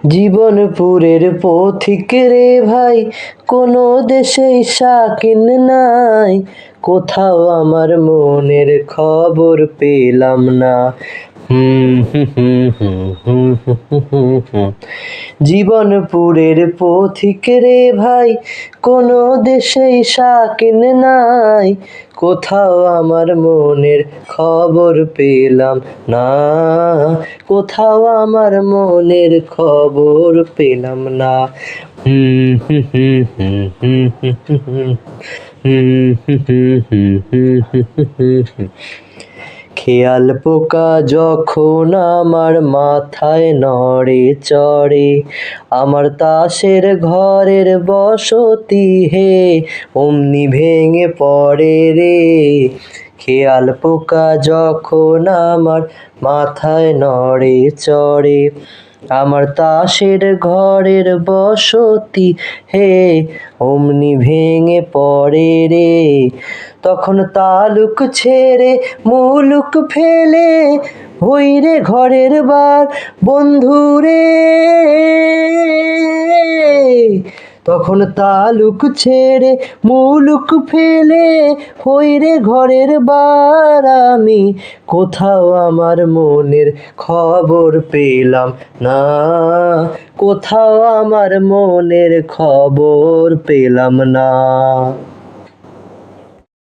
জীবনপুরের পথিক রে ভাই, কোনো দেশেই শাকিন নাই, কোথাও আমার মনের খবর পেলাম না। জীবনপুরের পথিক রে ভাই, কোনো দেশেই শাকিন নাই, কোথাও আমার মনের খবর পেলাম না, কোথাও আমার মনের খবর পেলাম না। খেয়াল পোকা যখন আমার মাথায় নড়ে চড়ে, আমার তাসের ঘরের বসতি হে অমনি ভেঙে পড়ে রে। খেয়াল পোকা যখন আমার মাথায় নড়ে চড়ে, আমার তাসের ঘরের বসতি হে অমনি ভেঙে পড়ে রে। তখন তালুক ছেড়ে মুলুক ফেলে হই রে ঘরের বার বন্ধুরে। তখন তালুক ছেড়ে মুলুক ফেলে হই রে ঘরের বার আমি, কোথাও আমার মনের খবর পেলাম না, কোথাও আমার মনের খবর পেলাম না।